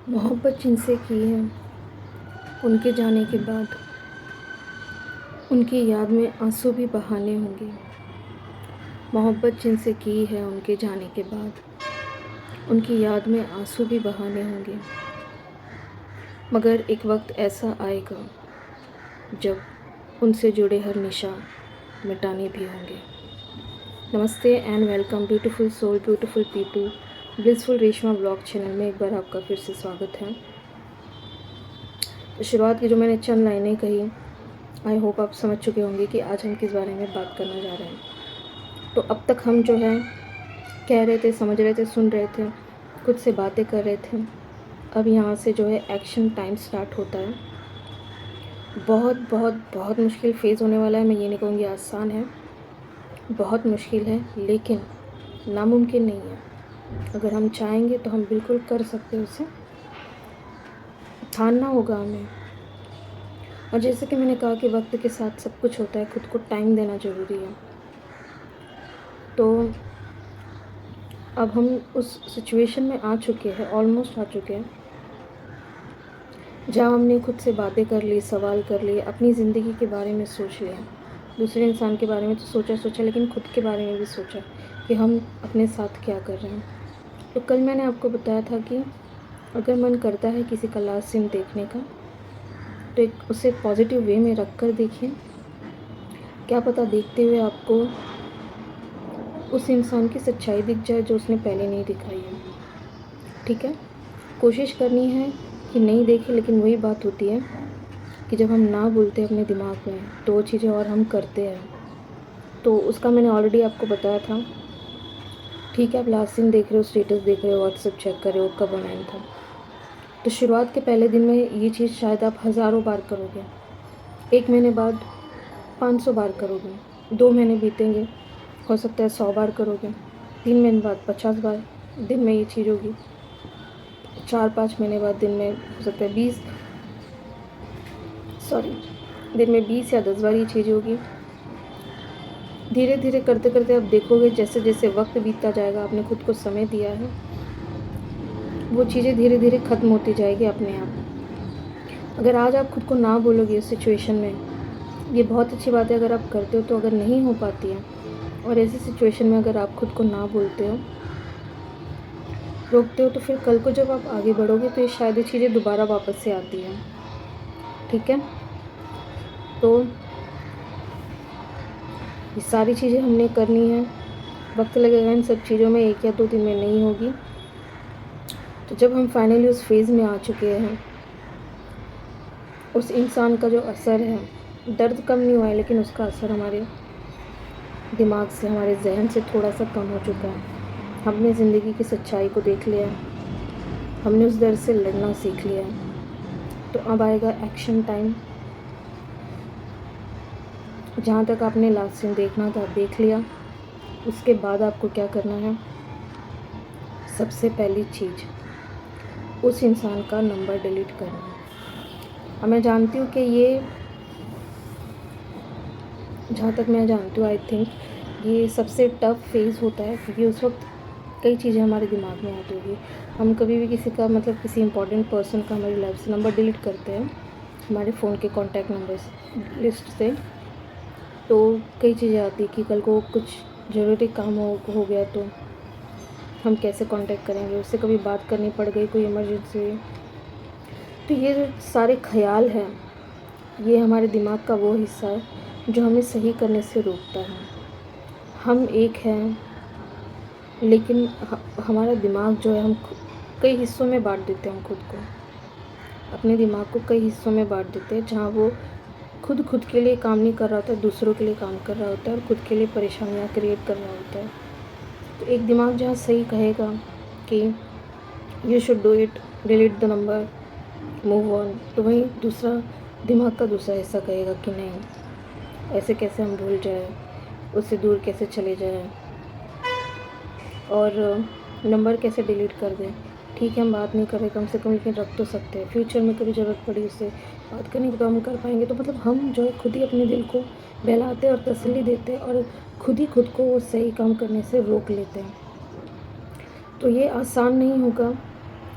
मोहब्बत जिनसे की है उनके जाने के बाद उनकी याद में आंसू भी बहाने होंगे। मोहब्बत जिनसे की है उनके जाने के बाद उनकी याद में आंसू भी बहाने होंगे। मगर एक वक्त ऐसा आएगा जब उनसे जुड़े हर निशान मिटाने भी होंगे। नमस्ते and welcome beautiful soul, beautiful people, blissful Reshma blog channel में एक बार आपका फिर से स्वागत है। तो शुरुआत की जो मैंने चंद लाइनें कही, आई होप आप समझ चुके होंगे कि आज हम किस बारे में बात करना जा रहे हैं। तो अब तक हम जो है कह रहे थे, समझ रहे थे, सुन रहे थे, खुद से बातें कर रहे थे। अब यहाँ से जो है एक्शन टाइम स्टार्ट होता है। बहुत बहुत बहुत मुश्किल फ़ेज़ होने वाला है। मैं ये नहीं कहूँगी आसान है, बहुत मुश्किल है, लेकिन नामुमकिन नहीं है। अगर हम चाहेंगे तो हम बिल्कुल कर सकते हैं उसे। ठानना होगा हमें। और जैसे कि मैंने कहा कि वक्त के साथ सब कुछ होता है, खुद को टाइम देना ज़रूरी है। तो अब हम उस सिचुएशन में आ चुके हैं, ऑलमोस्ट आ चुके हैं, जहाँ हमने खुद से बातें कर ली, सवाल कर लिए, अपनी ज़िंदगी के बारे में सोच लिया। दूसरे इंसान के बारे में तो सोचा, लेकिन खुद के बारे में भी सोचा कि हम अपने साथ क्या कर रहे हैं। तो कल मैंने आपको बताया था कि अगर मन करता है किसी का लास्ट सीन देखने का, तो एक उसे पॉजिटिव वे में रख कर देखिए। क्या पता देखते हुए आपको उस इंसान की सच्चाई दिख जाए जो उसने पहले नहीं दिखाई है। ठीक है, कोशिश करनी है कि नहीं देखें, लेकिन वही बात होती है कि जब हम ना बोलते अपने दिमाग में तो वो चीज़ें और हम करते हैं। तो उसका मैंने ऑलरेडी आपको बताया था। ठीक है, आप लास्ट सीन देख रहे हो, स्टेटस देख रहे हो, व्हाट्सएप चेक कर रहे हो, कब ऑनलाइन था। तो शुरुआत के पहले दिन में ये चीज़ शायद आप हज़ारों बार करोगे, 1 महीने बाद 500 बार करोगे, 2 महीने बीतेंगे, हो सकता है 100 बार करोगे, 3 महीने बाद 50 बार दिन में ये चीज़ होगी, 4-5 महीने बाद दिन में हो सकता है दिन में 20 या 10 बार ये चीज़ होगी। धीरे धीरे करते करते आप देखोगे जैसे जैसे वक्त बीतता जाएगा, आपने खुद को समय दिया है, वो चीज़ें धीरे धीरे ख़त्म होती जाएगी अपने आप। अगर आज आप खुद को ना बोलोगे इस सिचुएशन में, ये बहुत अच्छी बात है अगर आप करते हो। तो अगर नहीं हो पाती है और ऐसी सिचुएशन में अगर आप खुद को ना बोलते हो, रोकते हो, तो फिर कल को जब आप आगे बढ़ोगे तो ये शायद ये चीज़ें दोबारा वापस से आती हैं। ठीक है, तो ये सारी चीज़ें हमने करनी है। वक्त लगेगा इन सब चीज़ों में, 1 या 2 दिन में नहीं होगी। तो जब हम फाइनली उस फेज़ में आ चुके हैं, उस इंसान का जो असर है, दर्द कम नहीं हुआ है, लेकिन उसका असर हमारे दिमाग से, हमारे जहन से थोड़ा सा कम हो चुका है। हमने ज़िंदगी की सच्चाई को देख लिया है, हमने उस दर्द से लड़ना सीख लिया है। तो अब आएगा एक्शन टाइम। जहाँ तक आपने लास्ट सीन देखना था देख लिया। उसके बाद आपको क्या करना है? सबसे पहली चीज़, उस इंसान का नंबर डिलीट करना है। अब मैं जानती हूँ कि ये, जहाँ तक मैं जानती हूँ, आई थिंक ये सबसे टफ़ फेज़ होता है, क्योंकि उस वक्त कई चीज़ें हमारे दिमाग में आती होगी। हम कभी भी किसी का, मतलब किसी इंपॉर्टेंट पर्सन का हमारी लाइफ से नंबर डिलीट करते हैं, हमारे फ़ोन के कॉन्टैक्ट नंबर्स लिस्ट से, तो कई चीज़ें आती हैं कि कल को कुछ ज़रूरी काम हो गया तो हम कैसे कांटेक्ट करेंगे, उससे कभी बात करनी पड़ गई, कोई इमरजेंसी हुई। तो ये जो सारे ख़याल हैं, ये हमारे दिमाग का वो हिस्सा है जो हमें सही करने से रोकता है। हम एक हैं, लेकिन हमारा दिमाग जो है, हम कई हिस्सों में बांट देते हैं। हम खुद को, अपने दिमाग को कई हिस्सों में बांट देते हैं, जहाँ वो खुद के लिए काम नहीं कर रहा होता, दूसरों के लिए काम कर रहा होता है और खुद के लिए परेशानियाँ क्रिएट कर रहा होता है। तो एक दिमाग जहाँ सही कहेगा कि you should do it, delete the number, move on, तो वहीं दूसरा दिमाग का दूसरा हिस्सा कहेगा कि नहीं, ऐसे कैसे हम भूल जाए, उससे दूर कैसे चले जाएं और नंबर कैसे डिलीट कर दें। ठीक है, हम बात नहीं कर रहे, कम से कम लेकिन रख तो सकते हैं। फ्यूचर में कभी ज़रूरत पड़ी उससे बात करने की तो हम कर पाएंगे। तो मतलब हम जो है खुद ही अपने दिल को बहलाते और तसल्ली देते हैं और खुद ही खुद को वो सही काम करने से रोक लेते हैं। तो ये आसान नहीं होगा,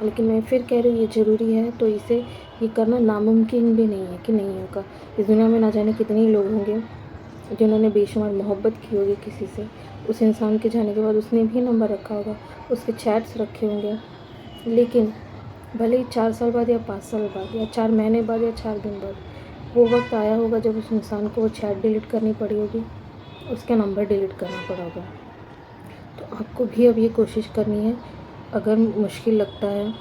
लेकिन मैं फिर कह रही हूँ ये ज़रूरी है, तो इसे ये करना नामुमकिन भी नहीं है कि नहीं होगा। इस दुनिया में ना जाने कितने ही लोग होंगे जिन्होंने बेशुमार मोहब्बत की होगी किसी से, उस इंसान के जाने के बाद उसने भी नंबर रखा होगा, उसके चैट्स रखे होंगे, लेकिन भले ही 4 साल बाद या 5 साल बाद या 4 महीने बाद या 4 दिन बाद वो वक्त आया होगा जब उस इंसान को वो चैट डिलीट करनी पड़ी होगी, उसका नंबर डिलीट करना पड़ा होगा। तो आपको भी अब ये कोशिश करनी है। अगर मुश्किल लगता है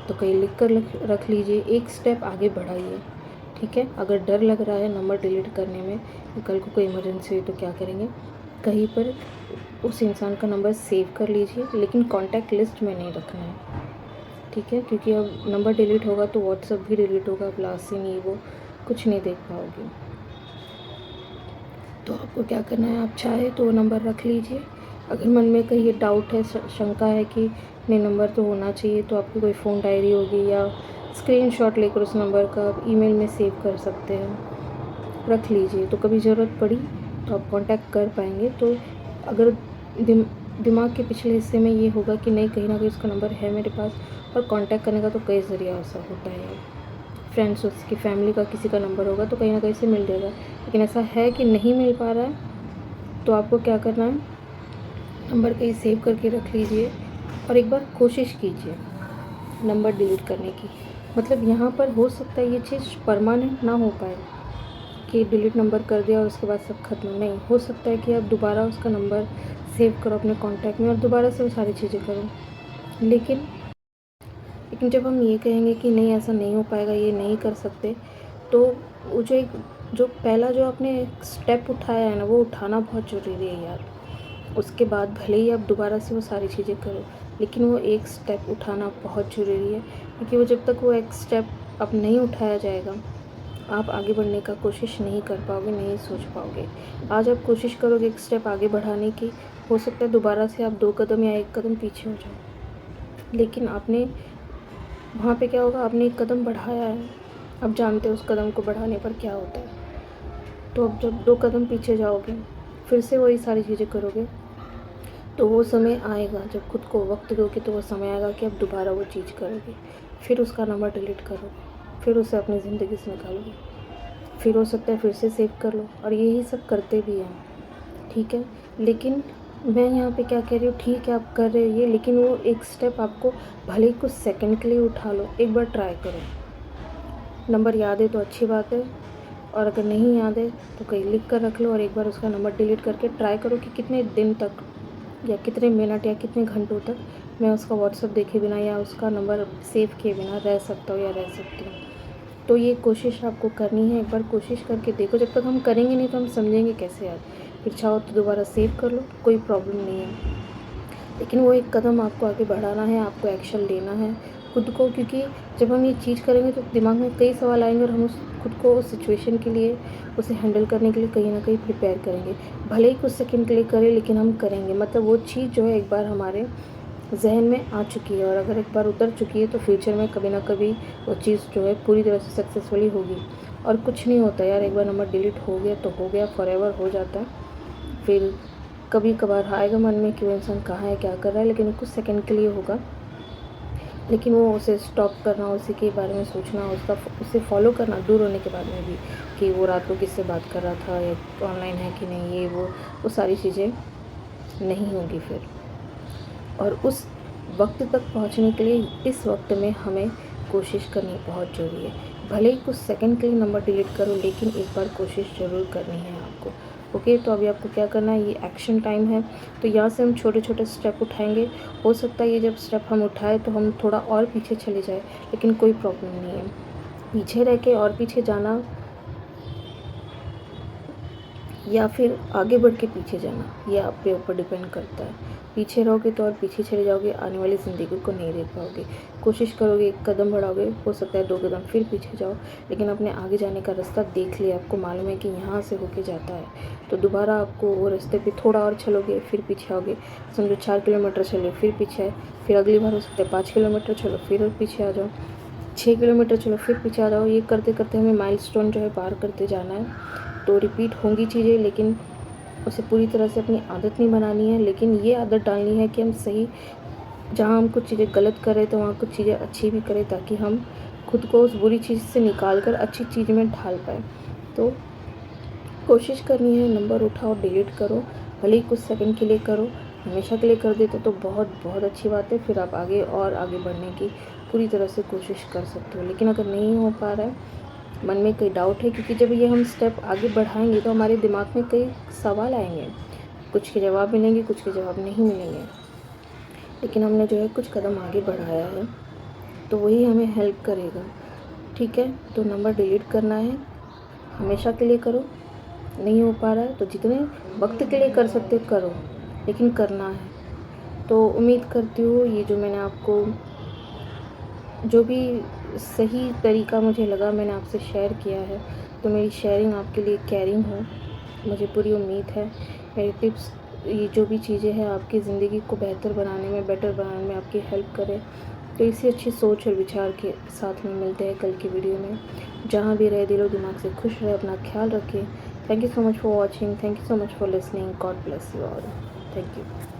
तो कहीं लिख कर रख लीजिए, एक स्टेप आगे बढ़ाइए, ठीक है। अगर डर लग रहा है नंबर डिलीट करने में कि कल को कोई इमरजेंसी हुई तो क्या करेंगे, कहीं पर उस इंसान का नंबर सेव कर लीजिए, लेकिन कॉन्टैक्ट लिस्ट में नहीं रखना है, ठीक है। क्योंकि अब नंबर डिलीट होगा तो व्हाट्सएप भी डिलीट होगा, आप लास्ट सीन ये वो कुछ नहीं देख पाओगे। तो आपको क्या करना है, आप चाहे तो वो नंबर रख लीजिए। अगर मन में कहीं डाउट है, शंका है कि नहीं नंबर तो होना चाहिए, तो आपकी कोई फ़ोन डायरी होगी या स्क्रीनशॉट लेकर उस नंबर का आप ईमेल में सेव कर सकते हैं, रख लीजिए। तो कभी ज़रूरत पड़ी तो आप कांटेक्ट कर पाएंगे। तो अगर दिमाग के पिछले हिस्से में ये होगा कि नहीं कहीं ना कहीं उसका नंबर है मेरे पास, और कांटेक्ट करने का तो कई ज़रिया ऐसा होता है, फ्रेंड्स, उसकी फैमिली का किसी का नंबर होगा तो कहीं ना कहीं से मिल जाएगा। लेकिन ऐसा है कि नहीं मिल पा रहा है तो आपको क्या करना है, नंबर कहीं सेव करके रख लीजिए और एक बार कोशिश कीजिए नंबर डिलीट करने की। मतलब यहाँ पर हो सकता है ये चीज़ परमानेंट ना हो पाए कि डिलीट नंबर कर दिया और उसके बाद सब खत्म, नहीं हो सकता है कि आप दोबारा उसका नंबर सेव करो अपने कॉन्टैक्ट में और दोबारा से वो सारी चीज़ें करो। लेकिन जब हम ये कहेंगे कि नहीं ऐसा नहीं हो पाएगा, ये नहीं कर सकते, तो वो जो पहला जो आपने स्टेप उठाया है ना, वो उठाना बहुत ज़रूरी है यार। उसके बाद भले ही आप दोबारा से वो सारी चीज़ें करो, लेकिन वो एक स्टेप उठाना बहुत ज़रूरी है। क्योंकि वो जब तक वो एक स्टेप अब नहीं उठाया जाएगा, आप आगे बढ़ने का कोशिश नहीं कर पाओगे, नहीं सोच पाओगे। आज आप कोशिश करोगे एक स्टेप आगे बढ़ाने की, हो सकता है दोबारा से आप 2 कदम या 1 कदम पीछे हो जाओ, लेकिन आपने वहाँ पे क्या होगा, आपने 1 कदम बढ़ाया है, अब जानते हो उस कदम को बढ़ाने पर क्या होता है। तो अब जब 2 कदम पीछे जाओगे, फिर से वही सारी चीज़ें करोगे, तो वो समय आएगा जब खुद को वक्त दोगे, तो वो समय आएगा कि अब दोबारा वो चीज़ करोगे, फिर उसका नंबर डिलीट करोगे, फिर उसे अपनी ज़िंदगी से निकालोगे, फिर हो सकता है फिर से सेव कर लो, और यही सब करते भी हैं, ठीक है। लेकिन मैं यहाँ पे क्या कह रही हूँ, ठीक है आप कर रहे हो ये, लेकिन वो एक स्टेप आपको भले ही कुछ सेकंड के लिए उठा लो, एक बार ट्राई करो। नंबर याद है तो अच्छी बात है, और अगर नहीं याद है तो कहीं लिख कर रख लो और एक बार उसका नंबर डिलीट करके ट्राई करो कि कितने दिन तक या कितने मिनट या कितने घंटों तक मैं उसका व्हाट्सएप देखे बिना या उसका नंबर सेव किए बिना रह सकता हूँ या रह सकती हूँ। तो ये कोशिश आपको करनी है, एक बार कोशिश करके देखो। जब तक हम करेंगे नहीं तो हम समझेंगे कैसे यार। फिर चाहो तो दोबारा सेव कर लो, कोई प्रॉब्लम नहीं है, लेकिन वो एक कदम आपको आगे बढ़ाना है, आपको एक्शन लेना है खुद को। क्योंकि जब हम ये चीज़ करेंगे तो दिमाग में कई सवाल आएंगे और हम खुद को उस सिचुएशन के लिए, उसे हैंडल करने के लिए कहीं ना कहीं प्रिपेयर करेंगे। भले ही कुछ सेकंड के लिए करें, लेकिन हम करेंगे। मतलब वो चीज़ जो है एक बार हमारे जहन में आ चुकी है, और अगर एक बार उतर चुकी है तो फ्यूचर में कभी ना कभी वो चीज़ जो है पूरी तरह से सक्सेसफुली होगी। और कुछ नहीं होता यार, एक बार नंबर डिलीट हो गया तो हो गया, फॉरएवर हो जाता है। फिर कभी कभार आएगा मन में कि वो इंसान कहाँ है, क्या कर रहा है, लेकिन कुछ सेकंड के लिए होगा। लेकिन वो उसे स्टॉप करना, उसी के बारे में सोचना, उसे फॉलो करना दूर होने के बाद में भी, कि वो रात को किससे बात कर रहा था या ऑनलाइन है कि नहीं, ये वो सारी चीज़ें नहीं होंगी फिर। और उस वक्त तक पहुंचने के लिए इस वक्त में हमें कोशिश करनी बहुत ज़रूरी है। भले ही कुछ सेकंड के लिए नंबर डिलीट करो, लेकिन एक बार कोशिश ज़रूर करनी है आपको। ओके, तो अभी आपको क्या करना है, ये एक्शन टाइम है। तो यहाँ से हम छोटे छोटे स्टेप उठाएंगे। हो सकता है ये जब स्टेप हम उठाए तो हम थोड़ा और पीछे चले जाए, लेकिन कोई प्रॉब्लम नहीं है। पीछे रह के और पीछे जाना या फिर आगे बढ़ के पीछे जाना, ये आप पे ऊपर डिपेंड करता है। पीछे रहोगे तो और पीछे चले जाओगे, आने वाली ज़िंदगी को नहीं देख पाओगे। कोशिश करोगे, 1 कदम बढ़ाओगे, हो सकता है 2 कदम फिर पीछे जाओ, लेकिन अपने आगे जाने का रास्ता देख लिया, आपको मालूम है कि यहाँ से होके जाता है, तो दोबारा आपको वो रास्ते पे थोड़ा और चलोगे, फिर पीछे आओगे। समझो 4 किलोमीटर चले, फिर पीछे आए, फिर अगली बार हो सकता है 5 किलोमीटर चलो, फिर पीछे आ जाओ, 6 किलोमीटर चलो, फिर पीछे आ जाओ। ये करते करते हमें माइलस्टोन जो है पार करते जाना है। तो रिपीट होंगी चीज़ें, लेकिन उसे पूरी तरह से अपनी आदत नहीं बनानी है, लेकिन ये आदत डालनी है कि हम सही जहाँ हम कुछ चीज़ें गलत कर रहे थे वहाँ कुछ चीज़ें अच्छी भी करें, ताकि हम खुद को उस बुरी चीज़ से निकाल कर अच्छी चीज़ में ढाल पाएँ। तो कोशिश करनी है, नंबर उठाओ, डिलीट करो, भले ही कुछ सेकंड के लिए करो। हमेशा के लिए कर देते तो बहुत बहुत अच्छी बात है, फिर आप आगे और आगे बढ़ने की पूरी तरह से कोशिश कर सकते हो। लेकिन अगर नहीं हो पा रहा है, मन में कई डाउट है, क्योंकि जब ये हम स्टेप आगे बढ़ाएंगे तो हमारे दिमाग में कई सवाल आएंगे, कुछ के जवाब मिलेंगे, कुछ के जवाब नहीं मिलेंगे। लेकिन हमने जो है कुछ कदम आगे बढ़ाया है, तो वही हमें हेल्प करेगा। ठीक है, तो नंबर डिलीट करना है, हमेशा के लिए करो। नहीं हो पा रहा है तो जितने वक्त के लिए कर सकते हो करो, लेकिन करना है। तो उम्मीद करती हूँ ये जो मैंने आपको जो भी सही तरीका मुझे लगा मैंने आपसे शेयर किया है, तो मेरी शेयरिंग आपके लिए केयरिंग हो, मुझे पूरी उम्मीद है। मेरे टिप्स, ये जो भी चीज़ें हैं आपकी ज़िंदगी को बेहतर बनाने में, बेटर बनाने में आपकी हेल्प करें। तो इसी अच्छी सोच और विचार के साथ में मिलते हैं कल की वीडियो में। जहाँ भी रहे दिलो दिमाग से खुश रहे, अपना ख्याल रखें। Thank you so much for watching, thank you so much for listening. God bless you all. Thank you.